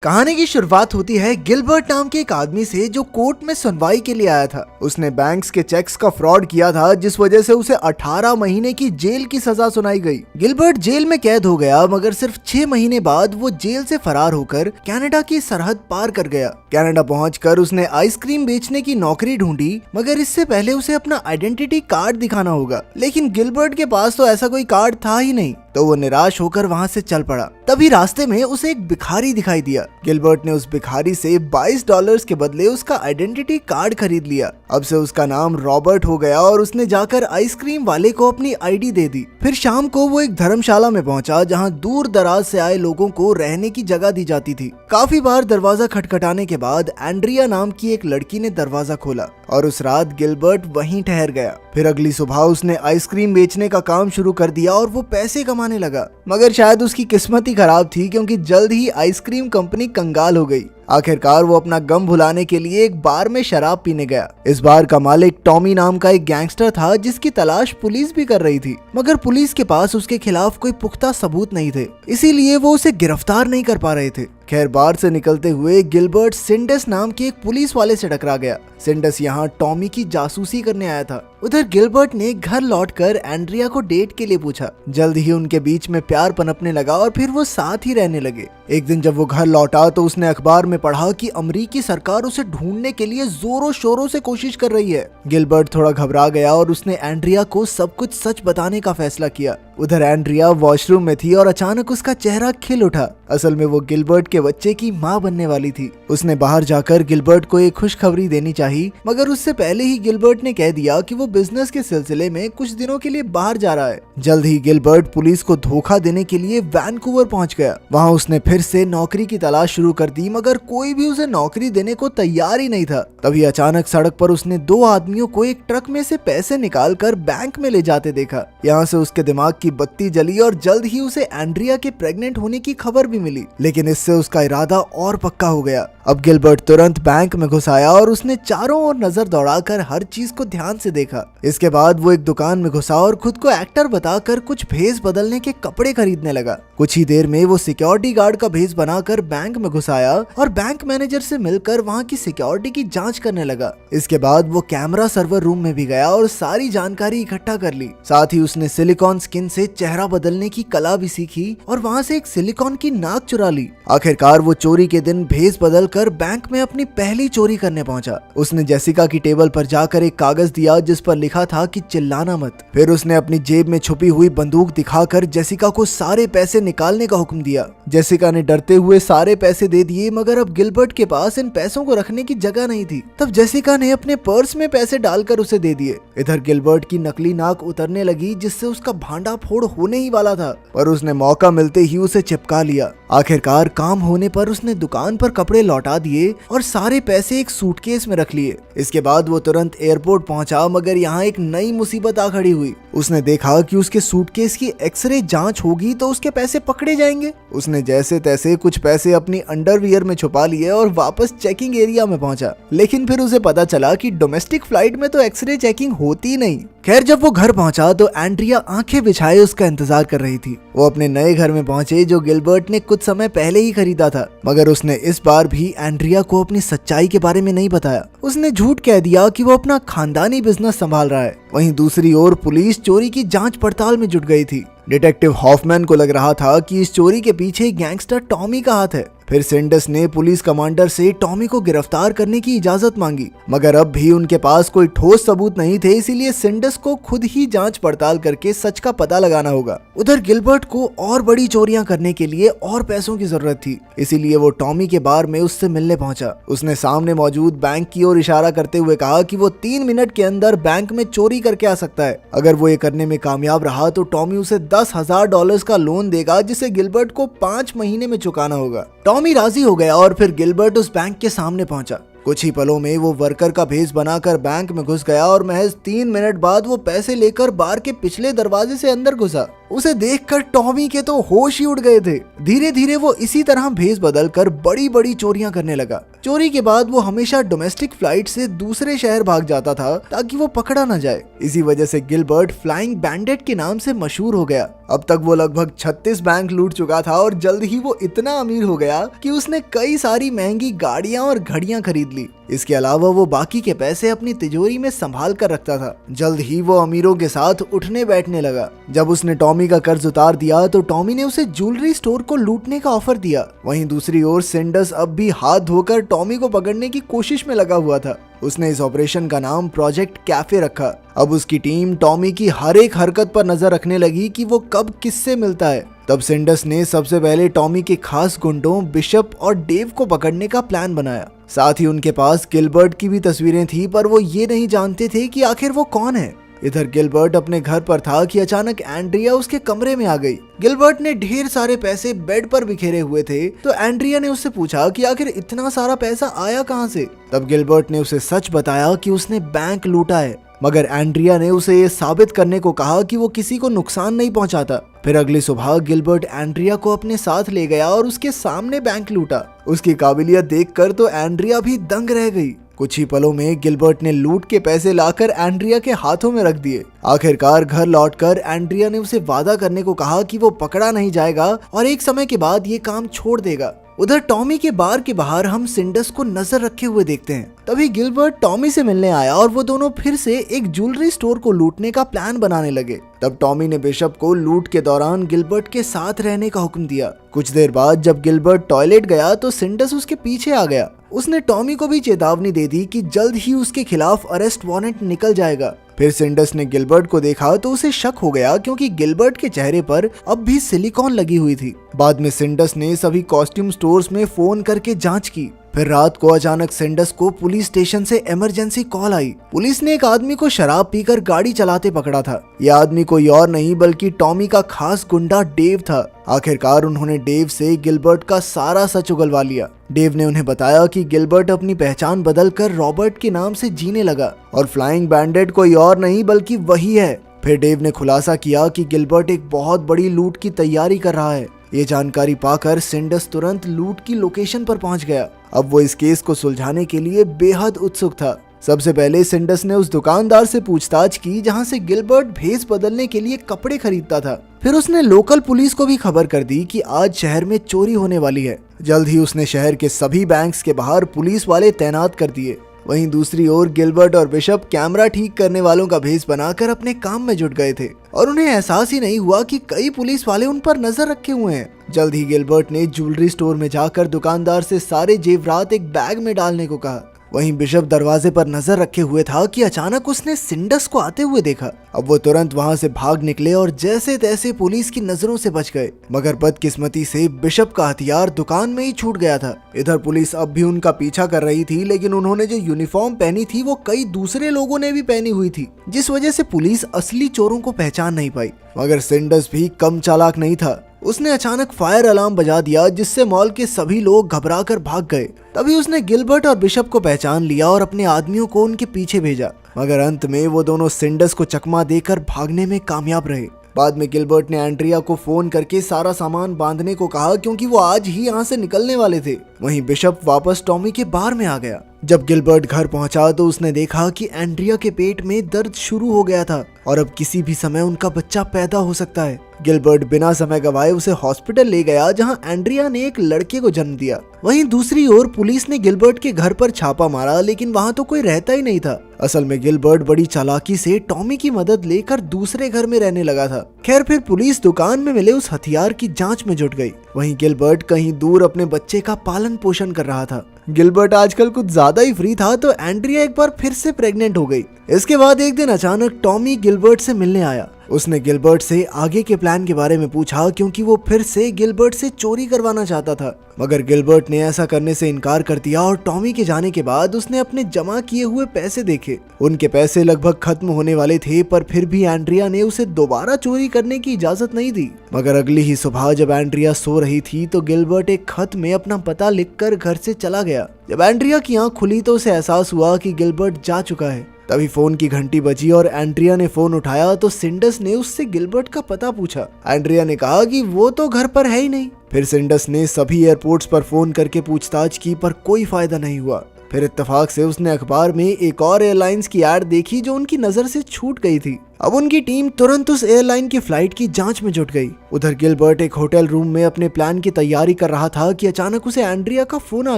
कहानी की शुरुआत होती है गिलबर्ट नाम के एक आदमी से जो कोर्ट में सुनवाई के लिए आया था। उसने बैंक्स के चेक्स का फ्रॉड किया था जिस वजह से उसे 18 महीने की जेल की सजा सुनाई गई। गिलबर्ट जेल में कैद हो गया मगर सिर्फ 6 महीने बाद वो जेल से फरार होकर कनाडा की सरहद पार कर गया। कनाडा पहुंचकर उसने आइसक्रीम बेचने की नौकरी ढूंढी मगर इससे पहले उसे अपना आइडेंटिटी कार्ड दिखाना होगा, लेकिन गिलबर्ट के पास तो ऐसा कोई कार्ड था ही नहीं, तो वो निराश होकर वहां से चल पड़ा। तभी रास्ते में उसे एक भिखारी दिखाई दिया। गिलबर्ट ने उस भिखारी से $22 के बदले उसका आइडेंटिटी कार्ड खरीद लिया। अब से उसका नाम रॉबर्ट हो गया और उसने जाकर आइसक्रीम वाले को अपनी आईडी दे दी। फिर शाम को वो एक धर्मशाला में पहुंचा जहां दूर दराज से आए लोगों को रहने की जगह दी जाती थी। काफी बार दरवाजा खटखटाने के बाद एंड्रिया नाम की एक लड़की ने दरवाजा खोला और उस रात गिलबर्ट वहीं ठहर गया। फिर अगली सुबह उसने आइसक्रीम बेचने का काम शुरू कर दिया और वो पैसे कमाने लगा, मगर शायद उसकी किस्मत ही खराब थी क्योंकि जल्द ही आइसक्रीम कंपनी कंगाल हो गई। आखिरकार वो अपना गम भुलाने के लिए एक बार में शराब पीने गया। इस बार का मालिक टॉमी नाम का एक गैंगस्टर था जिसकी तलाश पुलिस भी कर रही थी, मगर पुलिस के पास उसके खिलाफ कोई पुख्ता सबूत नहीं थे, इसीलिए वो उसे गिरफ्तार नहीं कर पा रहे थे। खैर बार से निकलते हुए गिलबर्ट सिंडस नाम के एक पुलिस वाले से टकरा गया। सिंडस यहाँ टॉमी की जासूसी करने आया था। उधर गिलबर्ट ने घर लौटकर एंड्रिया को डेट के लिए पूछा। जल्द ही उनके बीच में प्यार पनपने लगा और फिर वो साथ ही रहने लगे। एक दिन जब वो घर लौटा तो उसने अखबार में पढ़ा कि अमेरिकी सरकार उसे ढूंढने के लिए जोरों शोरों से कोशिश कर रही है। गिलबर्ट थोड़ा घबरा गया और उसने एंड्रिया को सब कुछ सच बताने का फैसला किया। उधर एंड्रिया वॉशरूम में थी और अचानक उसका चेहरा खिल उठा। असल में वो गिलबर्ट के बच्चे की माँ बनने वाली थी। उसने बाहर जाकर गिलबर्ट को एक खुशखबरी देनी चाहिए, मगर उससे पहले ही गिलबर्ट ने कह दिया कि वो बिजनेस के सिलसिले में कुछ दिनों के लिए बाहर जा रहा है। जल्द ही गिलबर्ट पुलिस को धोखा देने के लिए वैनकूवर पहुंच गया। वहां उसने फिर से नौकरी की तलाश शुरू कर दी, मगर कोई भी उसे नौकरी देने को तैयार ही नहीं था। तभी अचानक सड़क पर उसने 2 आदमियों को एक ट्रक में से पैसे निकालकर बैंक में ले जाते देखा। यहाँ से उसके दिमाग की बत्ती जली और जल्द ही उसे एंड्रिया के प्रेग्नेंट होने की खबर भी मिली, लेकिन इससे उसका इरादा और पक्का हो गया। अब गिलबर्ट तुरंत बैंक में घुस आया और उसने चारों ओर नजर दौड़ाकर हर चीज को ध्यान से देखा। इसके बाद वो एक दुकान में घुसा और खुद को एक्टर बताकर कुछ भेस बदलने के कपड़े खरीदने लगा। कुछ ही देर में वो सिक्योरिटी गार्ड का भेस बनाकर बैंक में घुस आया और बैंक मैनेजर से मिलकर वहाँ की सिक्योरिटी की जांच करने लगा। इसके बाद वो कैमरा सर्वर रूम में भी गया और सारी जानकारी इकट्ठा कर ली। साथ ही उसने सिलिकॉन स्किन से चेहरा बदलने की कला भी सीखी और वहाँ से एक सिलिकॉन की नाक चुरा ली। आखिरकार वो चोरी के दिन भेस बदलकर बैंक में अपनी पहली चोरी करने पहुंचा। उसने जेसिका की टेबल पर जाकर एक कागज दिया जिस पर लिखा था कि चिल्लाना मत। फिर उसने अपनी जेब में छुपी हुई बंदूक दिखाकर जेसिका को सारे पैसे निकालने का हुक्म दिया। जेसिका ने डरते हुए सारे पैसे दे दिए, मगर अब गिलबर्ट के पास इन पैसों को रखने की जगह नहीं थी। तब जेसिका ने अपने पर्स में पैसे डालकर उसे दे दिए। इधर गिलबर्ट की नकली नाक उतरने लगी जिससे उसका भांडा फोड़ होने ही वाला था, पर उसने मौका मिलते ही उसे चिपका लिया। आखिरकार काम होने पर उसने दुकान पर कपड़े लौटा दिए और सारे पैसे एक सूटकेस में रख लिए। इसके बाद वो तुरंत एयरपोर्ट पहुंचा, मगर यहाँ एक नई मुसीबत आ खड़ी हुई। उसने देखा कि उसके सूटकेस की एक्सरे जांच होगी तो उसके पैसे पकड़े जाएंगे। उसने जैसे तैसे कुछ पैसे अपनी अंडरवियर में छुपा लिए और वापस चेकिंग एरिया में पहुंचा, लेकिन फिर उसे पता चला कि डोमेस्टिक फ्लाइट में तो एक्सरे चेकिंग होती नहीं। खैर जब वो घर पहुंचा तो एंड्रिया आंखें बिछाए उसका इंतजार कर रही थी। वो अपने नए घर में पहुंचे जो गिलबर्ट ने कुछ समय पहले ही खरीदा था, मगर उसने इस बार भी एंड्रिया को अपनी सच्चाई के बारे में नहीं बताया। उसने झूठ कह दिया कि वो अपना खानदानी बिजनेस संभाल रहा है। वहीं दूसरी ओर पुलिस चोरी की जांच पड़ताल में जुट गई थी। डिटेक्टिव हॉफमैन को लग रहा था कि इस चोरी के पीछे गैंगस्टर टॉमी का हाथ है। फिर सिंडस ने पुलिस कमांडर से टॉमी को गिरफ्तार करने की इजाजत मांगी, मगर अब भी उनके पास कोई ठोस सबूत नहीं थे, इसीलिए सिंडस को खुद ही जांच पड़ताल करके सच का पता लगाना होगा। उधर गिलबर्ट को और बड़ी चोरियां करने के लिए और पैसों की जरूरत थी, इसीलिए वो टॉमी के बार में उससे मिलने पहुंचा। उसने सामने मौजूद बैंक की ओर इशारा करते हुए कहा कि वो 3 मिनट के अंदर बैंक में चोरी करके आ सकता है। अगर वो ये करने में कामयाब रहा तो टॉमी उसे $10,000 का लोन देगा जिसे गिलबर्ट को 5 महीने में चुकाना होगा। टॉमी राजी हो गया और फिर गिलबर्ट उस बैंक के सामने पहुंचा। कुछ ही पलों में वो वर्कर का भेस बनाकर बैंक में घुस गया और महज 3 मिनट बाद वो पैसे लेकर बार के पिछले दरवाजे से अंदर घुसा। उसे देखकर टॉमी के तो होश ही उड़ गए थे। धीरे धीरे वो इसी तरह भेस बदल कर बड़ी बड़ी चोरियां करने लगा। चोरी के बाद वो हमेशा डोमेस्टिक फ्लाइट से दूसरे शहर भाग जाता था ताकि वो पकड़ा न जाए। इसी वजह से गिलबर्ट फ्लाइंग बैंडेट के नाम से मशहूर हो गया। अब तक वो लगभग 36 बैंक लूट चुका था और जल्द ही वो इतना अमीर हो गया कि उसने कई सारी महंगी गाड़ियां और घड़ियां खरीद ली। इसके अलावा वो बाकी के पैसे अपनी तिजोरी में संभाल कर रखता था। जल्द ही वो अमीरों के साथ उठने बैठने लगा। जब उसने टॉमी का कर्ज उतार दिया तो टॉमी ने उसे ज्वेलरी स्टोर को लूटने का ऑफर दिया। वहीं दूसरी ओर सिंडस अब भी हाथ धोकर टॉमी को पकड़ने की कोशिश में लगा हुआ था। उसने इस ऑपरेशन का नाम प्रोजेक्ट कैफे रखा। अब उसकी टीम टॉमी की हर एक हरकत पर नजर रखने लगी कि वो कब किससे मिलता है। तब सिंडस ने सबसे पहले टॉमी के खास गुंडों बिशप और डेव को पकड़ने का प्लान बनाया। साथ ही उनके पास गिलबर्ट की भी तस्वीरें थी, पर वो ये नहीं जानते थे कि आखिर वो कौन है। इधर गिलबर्ट अपने घर पर था कि अचानक एंड्रिया उसके कमरे में आ गई। गिलबर्ट ने ढेर सारे पैसे बेड पर बिखेरे हुए थे, तो एंड्रिया ने उससे पूछा कि आखिर इतना सारा पैसा आया कहां से। तब गिलबर्ट ने उसे सच बताया कि उसने बैंक लूटा है, मगर एंड्रिया ने उसे ये साबित करने को कहा कि वो किसी को नुकसान नहीं पहुंचाता। फिर अगली सुबह गिलबर्ट एंड्रिया को अपने साथ ले गया और उसके सामने बैंक लूटा। उसकी काबिलियत देखकर तो एंड्रिया भी दंग रह गई। कुछ ही पलों में गिलबर्ट ने लूट के पैसे लाकर एंड्रिया के हाथों में रख दिए। आखिरकार घर लौटकर एंड्रिया ने उसे वादा करने को कहा कि वो पकड़ा नहीं जाएगा और एक समय के बाद ये काम छोड़ देगा। उधर टॉमी के बार के बाहर हम सिंडस को नजर रखे हुए देखते हैं। तभी गिलबर्ट टॉमी से मिलने आया और वो दोनों फिर से एक ज्वेलरी स्टोर को लूटने का प्लान बनाने लगे। तब टॉमी ने बिशप को लूट के दौरान गिलबर्ट के साथ रहने का हुक्म दिया। कुछ देर बाद जब गिलबर्ट टॉयलेट गया तो सिंडस उसके पीछे आ गया। उसने टॉमी को भी चेतावनी दे दी कि जल्द ही उसके खिलाफ अरेस्ट वारंट निकल जाएगा। फिर सिंडस ने गिलबर्ट को देखा तो उसे शक हो गया, क्योंकि गिलबर्ट के चेहरे पर अब भी सिलिकॉन लगी हुई थी। बाद में सिंडस ने सभी कॉस्ट्यूम स्टोर्स में फोन करके जांच की। फिर रात को अचानक सिंडस को पुलिस स्टेशन से इमरजेंसी कॉल आई। पुलिस ने एक आदमी को शराब पीकर गाड़ी चलाते पकड़ा था। यह आदमी कोई और नहीं बल्कि टॉमी का खास गुंडा डेव था। आखिरकार उन्होंने डेव से गिलबर्ट का सारा सच उगलवा लिया। डेव ने उन्हें बताया कि गिलबर्ट अपनी पहचान बदलकर रॉबर्ट के नाम से जीने लगा और फ्लाइंग बैंडेट कोई और नहीं बल्कि वही है। फिर डेव ने खुलासा किया कि गिलबर्ट एक बहुत बड़ी लूट की तैयारी कर रहा है। ये जानकारी पाकर सिंडस तुरंत लूट की लोकेशन पर पहुंच गया। अब वो इस केस को सुलझाने के लिए बेहद उत्सुक था। सबसे पहले सिंडस ने उस दुकानदार से पूछताछ की जहां से गिलबर्ट भेस बदलने के लिए कपड़े खरीदता था। फिर उसने लोकल पुलिस को भी खबर कर दी कि आज शहर में चोरी होने वाली है। जल्द ही उसने शहर के सभी बैंक्स के बाहर पुलिस वाले तैनात कर दिए। वहीं दूसरी ओर गिलबर्ट और बिशप कैमरा ठीक करने वालों का भेस बनाकर अपने काम में जुट गए थे और उन्हें एहसास ही नहीं हुआ कि कई पुलिस वाले उन पर नजर रखे हुए हैं। जल्द ही गिलबर्ट ने ज्वेलरी स्टोर में जाकर दुकानदार से सारे जेवरात एक बैग में डालने को कहा। वहीं बिशप दरवाजे पर नजर रखे हुए था कि अचानक उसने सिंडस को आते हुए देखा। अब वो तुरंत वहां से भाग निकले और जैसे तैसे पुलिस की नजरों से बच गए, मगर बदकिस्मती से बिशप का हथियार दुकान में ही छूट गया था। इधर पुलिस अब भी उनका पीछा कर रही थी, लेकिन उन्होंने जो यूनिफॉर्म पहनी थी वो कई दूसरे लोगों ने भी पहनी हुई थी, जिस वजह से पुलिस असली चोरों को पहचान नहीं पाई। मगर सिंडस भी कम चालाक नहीं था। उसने अचानक फायर अलार्म बजा दिया, जिससे मॉल के सभी लोग घबराकर भाग गए। तभी उसने गिलबर्ट और बिशप को पहचान लिया और अपने आदमियों को उनके पीछे भेजा, मगर अंत में वो दोनों सिंडस को चकमा देकर भागने में कामयाब रहे। बाद में गिलबर्ट ने एंड्रिया को फोन करके सारा सामान बांधने को कहा, क्योंकि वो आज ही यहाँ से निकलने वाले थे। वहीं बिशप वापस टॉमी के बार में आ गया। जब गिलबर्ट घर पहुंचा तो उसने देखा कि एंड्रिया के पेट में दर्द शुरू हो गया था और अब किसी भी समय उनका बच्चा पैदा हो सकता है। गिलबर्ट बिना समय गवाए उसे हॉस्पिटल ले गया, जहां एंड्रिया ने एक लड़के को जन्म दिया। वहीं दूसरी ओर पुलिस ने गिलबर्ट के घर पर छापा मारा, लेकिन वहां तो कोई रहता ही नहीं था। असल में गिलबर्ट बड़ी चालाकी से टॉमी की मदद लेकर दूसरे घर में रहने लगा था। खैर, फिर पुलिस दुकान में मिले उस हथियार की जांच में जुट गई। वहीं गिलबर्ट कहीं दूर अपने बच्चे का पालन पोषण कर रहा था। गिलबर्ट आजकल कुछ ज्यादा ही फ्री था, तो एंड्रिया एक बार फिर से प्रेग्नेंट हो गई। इसके बाद एक दिन अचानक टॉमी गिलबर्ट से मिलने आया। उसने गिलबर्ट से आगे के प्लान के बारे में पूछा, क्योंकि वो फिर से गिलबर्ट से चोरी करवाना चाहता था। मगर गिलबर्ट ने ऐसा करने से इनकार कर दिया और टॉमी के जाने के बाद उसने अपने जमा किए हुए पैसे देखे। उनके पैसे लगभग खत्म होने वाले थे, पर फिर भी एंड्रिया ने उसे दोबारा चोरी करने की इजाजत नहीं दी। मगर अगली ही सुबह जब एंड्रिया सो रही थी तो गिलबर्ट एक खत में अपना पता लिखकर घर से चला गया। जब एंड्रिया की आंख खुली तो उसे एहसास हुआ कि गिलबर्ट जा चुका है। तभी फोन की घंटी बजी और एंड्रिया ने फोन उठाया तो सिंडस ने उससे गिलबर्ट का पता पूछा। एंड्रिया ने कहा कि वो तो घर पर है ही नहीं। फिर सिंडस ने सभी एयरपोर्ट्स पर फोन करके पूछताछ की पर कोई फायदा नहीं हुआ। फिर इत्तेफाक से उसने अखबार में एक और एयरलाइंस की ऐड देखी जो उनकी नजर से छूट गई थी। अब उनकी टीम तुरंत उस एयरलाइन की फ्लाइट की जांच में जुट गई। उधर गिलबर्ट एक होटल रूम में अपने प्लान की तैयारी कर रहा था कि अचानक उसे एंड्रिया का फोन आ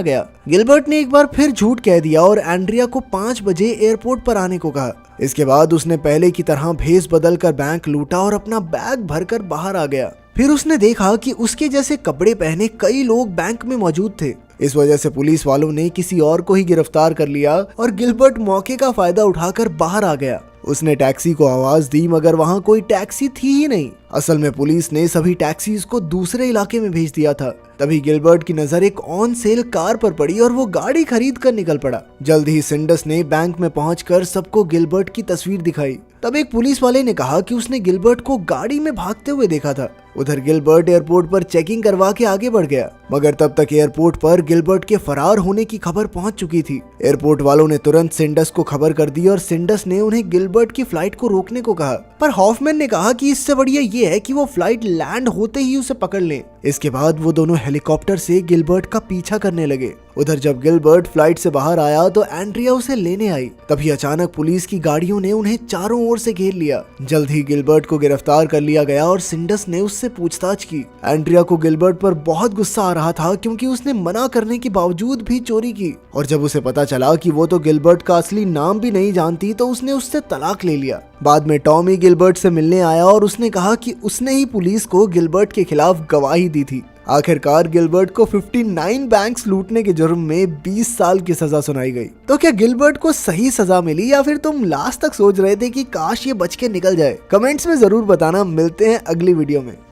गया। गिलबर्ट ने एक बार फिर झूठ कह दिया और एंड्रिया को 5 बजे एयरपोर्ट पर आने को कहा। इसके बाद उसने पहले की तरह भेस बदल कर बैंक लूटा और अपना बैग भरकर बाहर आ गया। फिर उसने देखा कि उसके जैसे कपड़े पहने कई लोग बैंक में मौजूद थे। इस वजह से पुलिस वालों ने किसी और को ही गिरफ्तार कर लिया और गिलबर्ट मौके का फायदा उठाकर बाहर आ गया। उसने टैक्सी को आवाज दी मगर वहाँ कोई टैक्सी थी ही नहीं। असल में पुलिस ने सभी टैक्सीज को दूसरे इलाके में भेज दिया था। तभी गिलबर्ट की नजर एक ऑन सेल कार पर पड़ी और वो गाड़ी खरीद कर निकल पड़ा। जल्द ही सिंडस ने बैंक में पहुंचकर सबको गिलबर्ट की तस्वीर दिखाई। तब एक पुलिस वाले ने कहा कि उसने गिलबर्ट को गाड़ी में भागते हुए देखा था। उधर गिलबर्ट एयरपोर्ट पर चेकिंग करवा के आगे बढ़ गया मगर तब तक एयरपोर्ट पर गिलबर्ट के फरार होने की खबर पहुंच चुकी थी। एयरपोर्ट वालों ने तुरंत सिंडस को खबर कर दी और सिंडस ने उन्हें गिलबर्ट की फ्लाइट को रोकने को कहा। पर हॉफमैन ने कहा कि इससे बढ़िया ये है कि वो फ्लाइट लैंड होते ही उसे पकड़ लें। इसके बाद वो दोनों हेलीकॉप्टर से गिलबर्ट का पीछा करने लगे। उधर जब गिलबर्ट फ्लाइट से बाहर आया तो एंड्रिया उसे लेने आई। तभी अचानक पुलिस की गाड़ियों ने उन्हें चारों ओर से घेर लिया। जल्द ही गिलबर्ट को गिरफ्तार कर लिया गया और सिंडस ने उससे पूछताछ की। एंड्रिया को गिलबर्ट पर बहुत गुस्सा आ रहा था क्योंकि उसने मना करने के बावजूद भी चोरी की और जब उसे पता चला कि वो तो गिलबर्ट का असली नाम भी नहीं जानती तो उसने उससे तलाक ले लिया। बाद में टॉमी गिलबर्ट से मिलने आया और उसने कहा कि उसने ही पुलिस को गिलबर्ट के खिलाफ गवाही दी थी। आखिरकार गिलबर्ट को 59 बैंक्स लूटने के जुर्म में 20 साल की सजा सुनाई गई। तो क्या गिलबर्ट को सही सजा मिली या फिर तुम लास्ट तक सोच रहे थे कि काश ये बच के निकल जाए? कमेंट्स में जरूर बताना। मिलते हैं अगली वीडियो में।